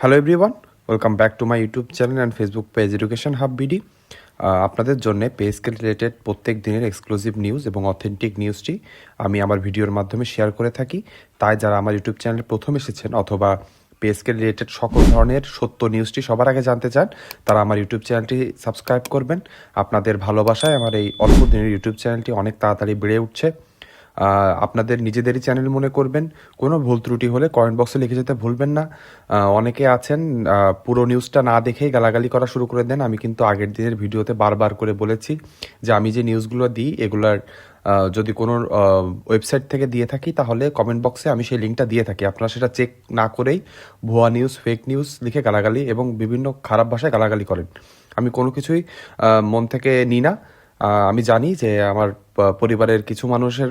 Hello everyone, welcome back to my YouTube channel and Facebook page education hub BD. আপনাদের জন্য pay scale related প্রত্যেক দিনের exclusive news এবং authentic নিউজটি আমি আমার ভিডিওর মাধ্যমে শেয়ার করে থাকি। তাই যারা আমার ইউটিউব চ্যানেলে প্রথম এসেছেন অথবা পে স্কেল রিলেটেড সকল ধরনের সত্য নিউজটি সবার আগে জানতে চান, তারা আমার ইউটিউব চ্যানেলটি সাবস্ক্রাইব করবেন। আপনাদের ভালোবাসায় আমার এই অল্প দিনের ইউটিউব চ্যানেলটি অনেক তাড়াতাড়ি বেড়ে উঠছে। আপনাদের নিজেদেরই চ্যানেল মনে করবেন। কোনো ভুল ত্রুটি হলে কমেন্ট বক্সে লিখে যেতে ভুলবেন না। অনেকে আছেন পুরো নিউজটা না দেখেই গালাগালি করা শুরু করে দেন। আমি কিন্তু আগের দিনের ভিডিওতে বারবার করে বলেছি যে আমি যে নিউজগুলো দিই এগুলার যদি কোনো ওয়েবসাইট থেকে দিয়ে থাকি তাহলে কমেন্ট বক্সে আমি সেই লিঙ্কটা দিয়ে থাকি। আপনারা সেটা চেক না করেই ভুয়া নিউজ, ফেক নিউজ লিখে গালাগালি এবং বিভিন্ন খারাপ ভাষায় গালাগালি করেন। আমি কোনো কিছুই মন থেকে নিই না। আমি জানি যে আমার পরিবারের কিছু মানুষের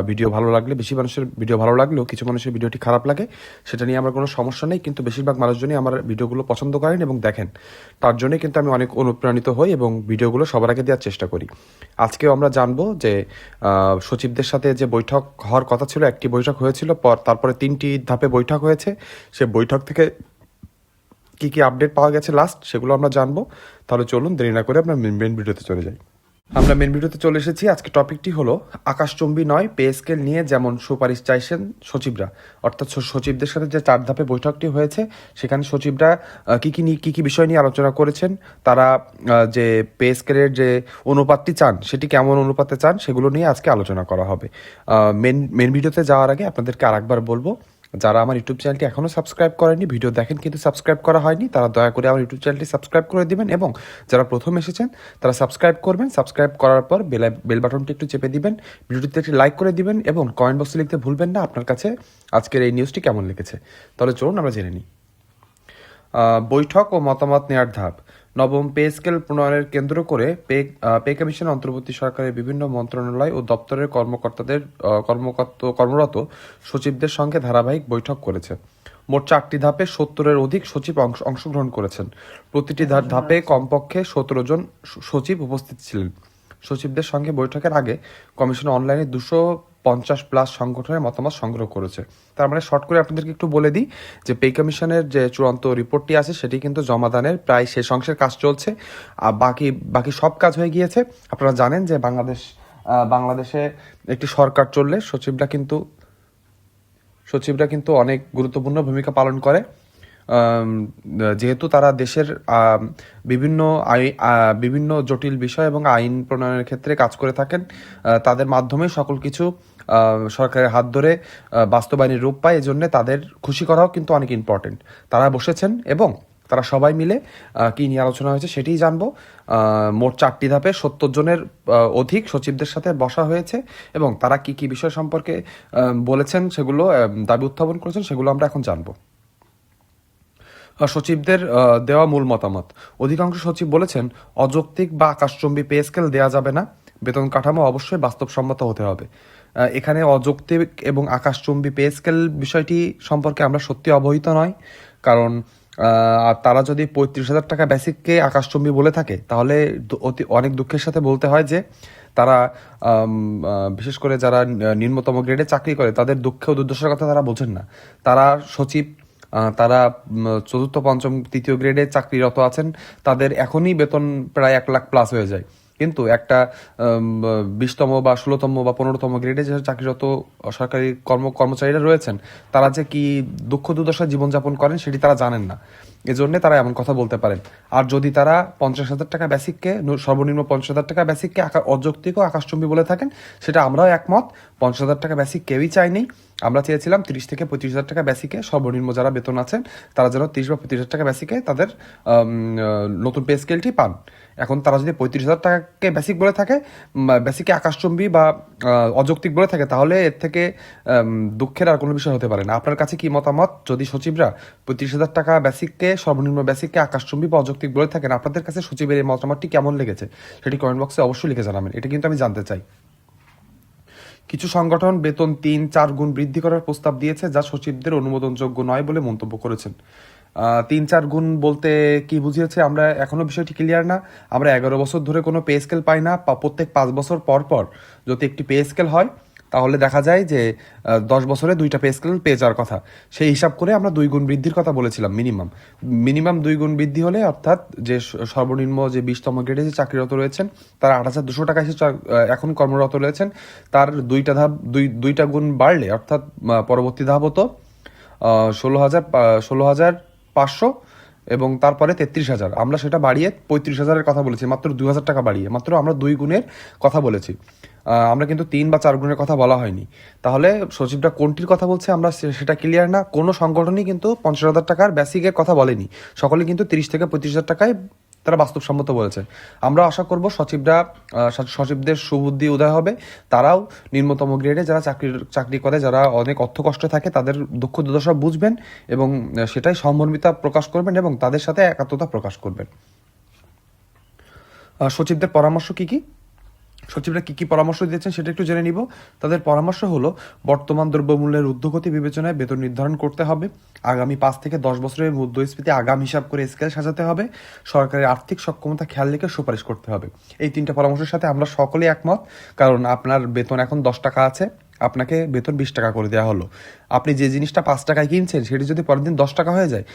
ভিডিও ভালো লাগলে, বেশি মানুষের ভিডিও ভালো লাগলেও কিছু মানুষের ভিডিওটি খারাপ লাগে, সেটা নিয়ে আমার কোনো সমস্যা নেই। কিন্তু বেশিরভাগ মানুষজনই আমার ভিডিওগুলো পছন্দ করেন এবং দেখেন, তার জন্যই কিন্তু আমি অনেক অনুপ্রাণিত হই এবং ভিডিওগুলো সবার আগে দেওয়ার চেষ্টা করি। আজকেও আমরা জানবো যে সচিবদের সাথে যে বৈঠক হওয়ার কথা ছিল, একটি বৈঠক হয়েছিল, তারপরে 3টি ধাপে বৈঠক হয়েছে। সে বৈঠক থেকে কী কী আপডেট পাওয়া গেছে লাস্ট, সেগুলো আমরা জানবো। তাহলে চলুন দেরি না করে আমরা মেন ভিডিওতে চলে যাই। আমরা মেন ভিডিওতে চলে এসেছি। আজকে টপিকটি হলো আকাশচুম্বী নয়, পে স্কেল নিয়ে যেমন সুপারিশ চাইছেন সচিবরা। অর্থাৎ সচিবদের সাথে যে 4 ধাপে বৈঠকটি হয়েছে, সেখানে সচিবরা কী কী বিষয় নিয়ে আলোচনা করেছেন, তারা যে পে স্কেলের যে অনুপাতটি চান সেটি কেমন অনুপাতে চান, সেগুলো নিয়ে আজকে আলোচনা করা হবে। মেন ভিডিওতে যাওয়ার আগে আপনাদেরকে আরেকবার বলবো, যারা আমার ইউটিউব চ্যানেলটি এখনও সাবস্ক্রাইব করেনি, ভিডিও দেখেন কিন্তু সাবস্ক্রাইব করা হয়নি, তারা দয়া করে আমার ইউটিউব চ্যানেলটি সাবস্ক্রাইব করে দিবেন। এবং যারা প্রথম এসেছেন তারা সাবস্ক্রাইব করবেন। সাবস্ক্রাইব করার পর বেল বাটনটি একটু চেপে দিবেন, ভিডিওটিতে একটি লাইক করে দিবেন এবং কমেন্ট বক্সে লিখতে ভুলবেন না আপনার কাছে আজকের এই নিউজটি কেমন লেগেছে। তাহলে চলুন আমরা জেনে নিই। বৈঠক ও মতামত নেওয়ার ধাপ। নবম পে স্কেল প্রণয়নের কেন্দ্র করে পে কমিশন অন্তর্বর্তী সরকারের বিভিন্ন মন্ত্রণালয় ও দপ্তরের কর্মরত সচিবদের সঙ্গে ধারাবাহিক বৈঠক করেছে। মোট 4টি ধাপে 70-এর অধিক সচিব অংশগ্রহণ করেছেন। প্রতিটি ধাপে কমপক্ষে 17 জন সচিব উপস্থিত ছিলেন। সচিবদের সঙ্গে বৈঠকের আগে কমিশন অনলাইনে 250+ সংগঠনের মতামত সংগ্রহ করেছে। তার মানে শর্ট করে আপনাদেরকে একটু বলে দিই যে পে কমিশনের যে চূড়ান্ত রিপোর্টটি আছে সেটি কিন্তু জমাদানের প্রায় শেষ অংশের কাজ চলছে। আর বাকি সব কাজ হয়ে গিয়েছে। আপনারা জানেন যে বাংলাদেশে একটি সরকার চললে সচিবরা কিন্তু অনেক গুরুত্বপূর্ণ ভূমিকা পালন করে। যেহেতু তারা দেশের বিভিন্ন জটিল বিষয় এবং আইন প্রণয়নের ক্ষেত্রে কাজ করে থাকেন, তাদের মাধ্যমে সকল কিছু সরকারের হাত ধরে বাস্তবায়নের রূপ পায়। এজন্য তাদের খুশি করাও কিন্তু অনেক ইম্পর্টেন্ট। তারা বসেছেন এবং তারা সবাই মিলে কী নিয়ে আলোচনা হয়েছে সেটিই জানবো। মোট 4টি ধাপে 70 জনের অধিক সচিবদের সাথে বসা হয়েছে এবং তারা কি কি বিষয় সম্পর্কে বলেছেন, সেগুলো দাবি উত্থাপন করেছেন, সেগুলো আমরা এখন জানবো। সচিবদের দেওয়া মূল মতামত। অধিকাংশ সচিব বলেছেন, অযৌক্তিক বা আকাশচুম্বী পে স্কেল দেওয়া যাবে না, বেতন কাঠামো অবশ্যই বাস্তবসম্মত হতে হবে। এখানে অযৌক্তিক এবং আকাশচুম্বী পে স্কেল বিষয়টি সম্পর্কে আমরা সত্যি অবহিত নয়। কারণ তারা যদি 35,000 টাকা বেসিককে আকাশচুম্বী বলে থাকে, তাহলে অনেক দুঃখের সাথে বলতে হয় যে তারা বিশেষ করে যারা নিম্নতম গ্রেডে চাকরি করে তাদের দুঃখ ও দুর্দশার কথা তারা বোঝেন না। তারা সচিব, তারা 4র্থ, 5ম, 3য় গ্রেডে চাকরিরত আছেন, তাদের এখনই বেতন প্রায় 1 লাখ প্লাস হয়ে যায়। কিন্তু একটা 20তম বা 16তম বা 15তম গ্রেডে যে চাকরিরত সরকারি কর্মচারীরা রয়েছেন, তারা যে কি দুঃখ দুর্দশা জীবনযাপন করেন সেটি তারা জানেন না। এজন্য তারা এমন কথা বলতে পারেন। আর যদি তারা 50,000 টাকা বেসিককে, সর্বনিম্ন 50,000 টাকা বেসিককে অযৌক্তিক ও আকাশচুম্বী বলে থাকেন, সেটা আমরাও একমত। 50,000 টাকা বেসিক কেউই চাইনি। আমরা চেয়েছিলাম 30 থেকে 35,000 টাকা বেসিকে সর্বনিম্ন যারা বেতন আছেন তারা যেন 30 বা 35,000 টাকা বেসিকে তাদের নতুন পে স্কেলটি পান। এখন তারা যদি 35,000 টাকাকে বেসিক বলে থাকে, বেসিকে আকাশচুম্বী বা অযৌক্তিক বলে থাকে, তাহলে এর থেকে দুঃখের আর কোনো বিষয় হতে পারে না। আপনার কাছে কি মতামত? যদি সচিবরা 35,000 টাকা বেসিককে, সর্বনিম্ন বেসিককে আকাশচুম্বী বা অযৌক্তিক বলে থাকেন, আপনাদের কাছে সচিবের এই মতামতটি কেমন লেগেছে সেটি কমেন্ট বক্সে অবশ্যই লিখে জানাবেন। এটা কিন্তু আমি জানতে চাই। কিছু সংগঠন বেতন 3-4 গুণ বৃদ্ধি করার প্রস্তাব দিয়েছে, যা সচিবদের অনুমোদনযোগ্য নয় বলে মন্তব্য করেছেন। 3-4 গুণ বলতে কি বুঝিয়েছে আমরা এখনো বিষয়টি ক্লিয়ার না। আমরা 11 বছর ধরে কোনো পে স্কেল পাই না। প্রত্যেক 5 বছর পর পর যদি একটি পে স্কেল হয়, তাহলে দেখা যায় যে 10 বছরে 2টা পে স্কেল পেয়ে যাওয়ার কথা। সেই হিসাব করে আমরা 2 গুণ বৃদ্ধির কথা বলেছিলাম মিনিমাম 2 গুণ বৃদ্ধি হলে, অর্থাৎ যে সর্বনিম্ন যে 20তম গ্রেডে যে চাকরিরত রয়েছেন তারা 8,200 টাকা এখন কর্মরত রয়েছেন, তার দুইটা গুণ বাড়লে, অর্থাৎ পরবর্তী ধাপ হতো 16,500 এবং তারপরে 33,000। আমরা সেটা বাড়িয়ে 35,000-এর কথা বলেছি, মাত্র 2,000 টাকা বাড়িয়ে, মাত্র আমরা 2 গুণের কথা বলেছি। আমরা কিন্তু 3 বা 4 গুণের কথা বলা হয়নি। তাহলে সচিবরা কোনটির কথা বলছে আমরা সেটা ক্লিয়ার না। কোনো সংগঠনই কিন্তু 50,000 টাকার বেসিকের কথা বলেনি, সকলে কিন্তু 30 থেকে 35,000 টাকায় তারা বাস্তবসম্মত বলেছে। আমরা আশা করব সচিবদের সুবুদ্ধি উদয় হবে, তারাও নিম্নতম গ্রেডে যারা চাকরি করে, যারা অনেক অর্থ কষ্টে থাকে, তাদের দুঃখ দুর্দশা বুঝবেন এবং সেটাই সহমর্মিতা প্রকাশ করবেন এবং তাদের সাথে একাত্মতা প্রকাশ করবেন। সচিবদের পরামর্শ কি? সচিবরা কি পরামর্শ দিয়েছেন সেটা একটু জেনে নিব। তাদের পরামর্শ হলো, বর্তমান দ্রব্যমূল্যের ঊর্ধ্বগতি বিবেচনায় বেতন নির্ধারণ করতে হবে, আগামী 5 থেকে 10 বছরের মুদ্রাস্ফীতি আগাম হিসাব করে স্কেল সাজাতে হবে, সরকারের আর্থিক সক্ষমতা খেয়াল রেখে সুপারিশ করতে হবে। এই 3টা পরামর্শের সাথে আমরা সকলেই একমত, কারণ আপনার বেতন এখন 10 টাকা আছে, আপনাকে বেতন 20 টাকা করে দেওয়া হলো। আপনি যে জিনিসটা 5 টাকায় কিনছেন সেটি যদি পরের দিন 10 টাকা হয়ে যায়,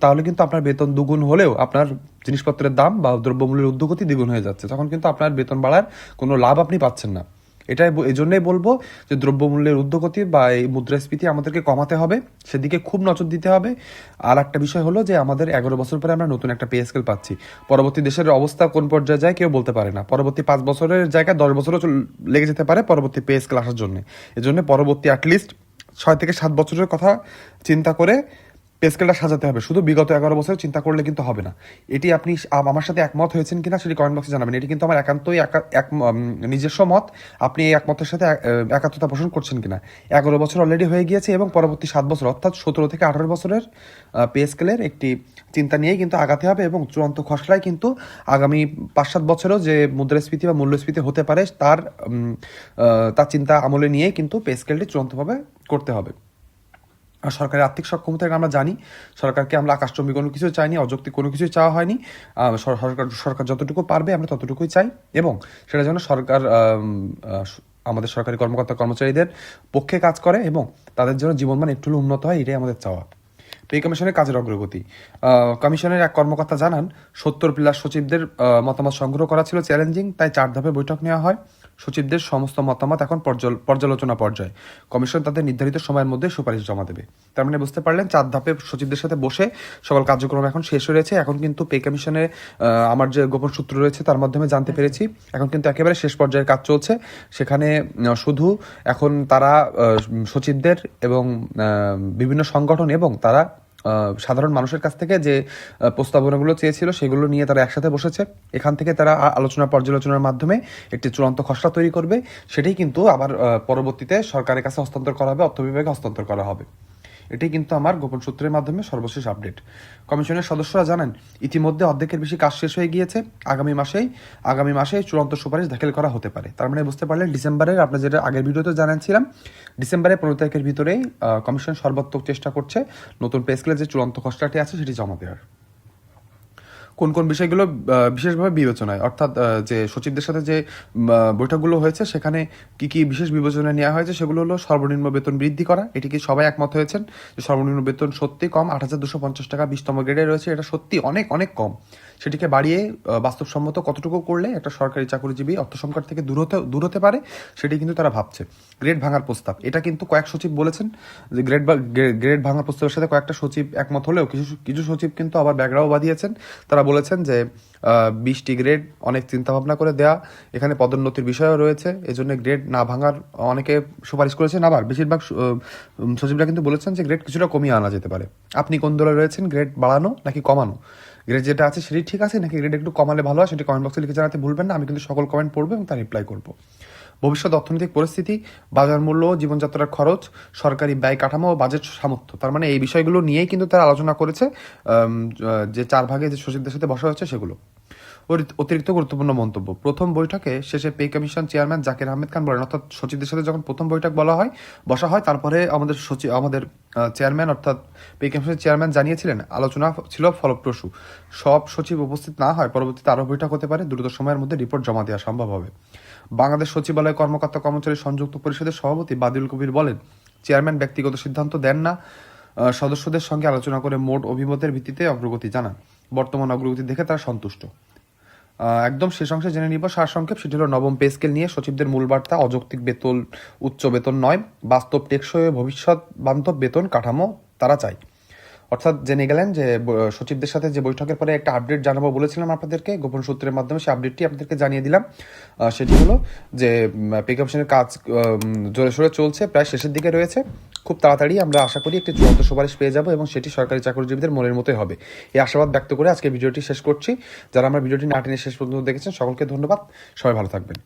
তাহলে কিন্তু আপনার বেতন দুগুণ হলেও আপনার জিনিসপত্রের দাম বা দ্রব্যমূল্যের ঊর্ধ্বগতি দ্বিগুণ হয়ে যাচ্ছে, তখন কিন্তু আপনার বেতন বাড়ার কোনো লাভ আপনি পাচ্ছেন না। এই জন্যই বলবো যে দ্রব্যমূল্যের ঊর্ধ্বগতি বা এই মুদ্রাস্ফীতি আমাদেরকে কমাতে হবে, সেদিকে খুব নজর দিতে হবে। আর একটা বিষয় হলো যে আমাদের 11 বছর পরে আমরা নতুন একটা পে স্কেল পাচ্ছি। পরবর্তী দেশের অবস্থা কোন পর্যায়ে যায় কেউ বলতে পারে না। পরবর্তী 5 বছরের জায়গায় 10 বছরও লেগে যেতে পারে পরবর্তী পে স্কেল আসার জন্য। এজন্য পরবর্তী অ্যাটলিস্ট 6 থেকে 7 বছরের কথা চিন্তা করে পে স্কেলটা সাজাতে হবে। শুধু বিগত 11 বছর চিন্তা করলে কিন্তু হবে না। এটি আপনি আমার সাথে একমত হয়েছেন কিনা সেটি কমেন্ট বক্সে জানাবেন। এটি কিন্তু আমার একান্তই নিজস্ব মত। আপনি এই একমতের সাথে একাত্মতা পোষণ করছেন কিনা। 11 বছর অলরেডি হয়ে গিয়েছে এবং পরবর্তী 7 বছর অর্থাৎ 17 থেকে 18 বছরের পে স্কেলের একটি চিন্তা নিয়েই কিন্তু আগাতে হবে এবং চূড়ান্ত খসড়ায় কিন্তু আগামী 5-7 বছরও যে মুদ্রাস্ফীতি বা মূল্যস্ফীতি হতে পারে তার চিন্তা আমলে নিয়েই কিন্তু পে স্কেলটি চূড়ান্তভাবে করতে হবে। আর সরকারের আর্থিক সক্ষমতা আমরা জানি, সরকারকে আমরা আকাশচুম্বী কোনো কিছু চাইনি, অযৌক্তিক কোনো কিছুই চাওয়া হয়নি। সরকার যতটুকু পারবে আমরা ততটুকুই চাই এবং সেটা যেন সরকার আমাদের সরকারি কর্মচারীদের পক্ষে কাজ করে এবং তাদের জন্য জীবনমান একটু উন্নত হয়, এটাই আমাদের চাওয়া। পে কমিশনের কাজের অগ্রগতি। কমিশনের এক কর্মকর্তা জানান, 70+ সচিবদের মতামত সংগ্রহ করা ছিল চ্যালেঞ্জিং, তাই 4 ধাপে বৈঠক নেওয়া হয়। সচিবদের সমস্ত মতামত এখন পর্যালোচনা পর্যায়ে। কমিশন তাদের নির্ধারিত সময়ের মধ্যে সুপারিশ জমা দেবে। তার মানে বুঝতে পারলেন, 4 ধাপে সচিবদের সাথে বসে সকল কার্যক্রম এখন শেষ হয়েছে। এখন কিন্তু পে কমিশনে আমার যে গোপন সূত্র রয়েছে তার মাধ্যমে জানতে পেরেছি, এখন কিন্তু একেবারে শেষ পর্যায়ের কাজ চলছে। সেখানে শুধু এখন তারা সচিবদের এবং বিভিন্ন সংগঠন এবং তারা সাধারণ মানুষের কাছ থেকে যে প্রস্তাবনাগুলো চেয়েছিল সেগুলো নিয়ে তারা একসাথে বসেছে। এখান থেকে তারা পর্যালোচনার মাধ্যমে একটি চূড়ান্ত খসড়া তৈরি করবে। সেটাই কিন্তু আবার পরবর্তীতে সরকারের কাছে হস্তান্তর করা হবে, অর্থ বিভাগে হস্তান্তর করা হবে। এটাই কিন্তু আমার গোপন সূত্রের মাধ্যমে সর্বশেষ আপডেট। কমিশনের সদস্যরা জানান, ইতিমধ্যে অর্ধেকের বেশি কাজ শেষ হয়ে গিয়েছে, আগামী মাসেই চূড়ান্ত সুপারিশ দাখিল করা হতে পারে। তার মানে বুঝতে পারলেন, ডিসেম্বরের, আপনার যেটা আগের ভিডিওতে জানাচ্ছিলাম, ডিসেম্বরের 15 তারিখের ভিতরেই কমিশন সর্বাত্মক চেষ্টা করছে নতুন পে স্কেলের যে চূড়ান্ত খসড়াটি আছে সেটি জমা দেওয়ার। কোন কোন বিষয়গুলো বিশেষভাবে বিবেচনায়, অর্থাৎ যে সচিবদের সাথে যে বৈঠকগুলো হয়েছে সেখানে কি বিশেষ বিবেচনায় নেওয়া হয়েছে সেগুলো হলো, সর্বনিম্ন বেতন বৃদ্ধি করা। এটি কি সবাই একমত হয়েছেন যে সর্বনিম্ন বেতন সত্যি কম, 8,250 টাকা 20তম গ্রেডে রয়েছে, এটা সত্যি অনেক অনেক কম। সেটিকে বাড়িয়ে বাস্তবসম্মত কতটুকু করলে একটা সরকারি চাকরিজীবী অর্থ সংকট থেকে দূর হতে পারে সেটি কিন্তু তারা ভাবছে। গ্রেড ভাঙার প্রস্তাব, এটা কিন্তু কয়েক সচিব বলেছেন যে গ্রেড ভাঙার প্রস্তাবের সাথে কয়েকটা সচিব একমত হলেও কিছু সচিব কিন্তু আবার ব্যাগরাও বাঁধিয়েছেন। তারা বলেছেন যে 20টি গ্রেড অনেক চিন্তাভাবনা করে দেয়া, এখানে পদোন্নতির বিষয়ও রয়েছে, এজন্য গ্রেড না ভাঙার অনেকে সুপারিশ করেছেন। আবার বেশিরভাগ সচিবরা কিন্তু বলেছেন যে গ্রেড কিছুটা কমিয়ে আনা যেতে পারে। আপনি কোন দলে রয়েছেন, গ্রেড বাড়ানো নাকি কমানো? গ্রেড যেটা আছে সেটি ঠিক আছে নাকি গ্রেড একটু কমালে ভালো হয়, সেটি কমেন্ট বক্সে লিখে জানাতে ভুলবেন না। আমি কিন্তু সকল কমেন্ট পড়বো এবং তার রিপ্লাই করবো। ভবিষ্যৎ অর্থনৈতিক পরিস্থিতি, বাজার মূল্য, জীবনযাত্রার খরচ, সরকারি ব্যয় কাঠামো ও বাজেট সামর্থ্য, তার মানে এই বিষয়গুলো নিয়েই কিন্তু তারা আলোচনা করেছে। যে 4 ভাগে যে সচিবদের সাথে বসা হচ্ছে সেগুলো। অতিরিক্ত গুরুত্বপূর্ণ মন্তব্য, প্রথম বৈঠকে শেষে pay commission chairman Zakir Ahmed Khan বলেন, অর্থাৎ সচিবদের সাথে যখন প্রথম বৈঠক বসা হয় তারপরে আমাদের চেয়ারম্যান অর্থাৎ পে কমিশনের চেয়ারম্যান জানিয়েছিলেন, আলোচনা ছিল ফলপ্রসূ। সব সচিব উপস্থিত না হয় পরবর্তীতে আরও বৈঠক হতে পারে, দ্রুত সময়ের মধ্যে রিপোর্ট জমা দেওয়া সম্ভব হবে। বাংলাদেশ সচিবালয় কর্মকর্তা কর্মচারী সংযুক্ত পরিষদের সভাপতি বাদিউল কবির বলেন, চেয়ারম্যান ব্যক্তিগত সিদ্ধান্ত দেন না, সদস্যদের সঙ্গে আলোচনা করে মোট অভিমতের ভিত্তিতে অগ্রগতি জানান। বর্তমান অগ্রগতি দেখে তারা সন্তুষ্ট। একদম শেষ অংশে জেনে নিব সারসংক্ষেপ। সেটি হলো নবম পে স্কেল নিয়ে সচিবদের মূল বার্তা, অযৌক্তিক বেতন, উচ্চ বেতন নয়, বাস্তব টেকসই ও ভবিষ্যৎ বান্ধব বেতন কাঠামো তারা চায়। অর্থাৎ জেনে গেলেন যে সচিবদের সাথে যে বৈঠকের পরে একটা আপডেট জানাবো বলেছিলাম আপনাদেরকে, গোপন সূত্রের মাধ্যমে সেই আপডেটটি আপনাদেরকে জানিয়ে দিলাম। সেটি হলো যে পে কমিশনের কাজ জোরে সোরে চলছে, প্রায় শেষের দিকে রয়েছে। খুব তাড়াতাড়ি আমরা আশা করি একটি চূড়ান্ত সুপারিশ পেয়ে যাবো এবং সেটি সরকারি চাকরিজীবীদের মনের মতোই হবে, এই আশাবাদ ব্যক্ত করে আজকে ভিডিওটি শেষ করছি। যারা আমার ভিডিওটি না টেনে শেষ পর্যন্ত দেখেছেন সকলকে ধন্যবাদ। সবাই ভালো থাকবেন।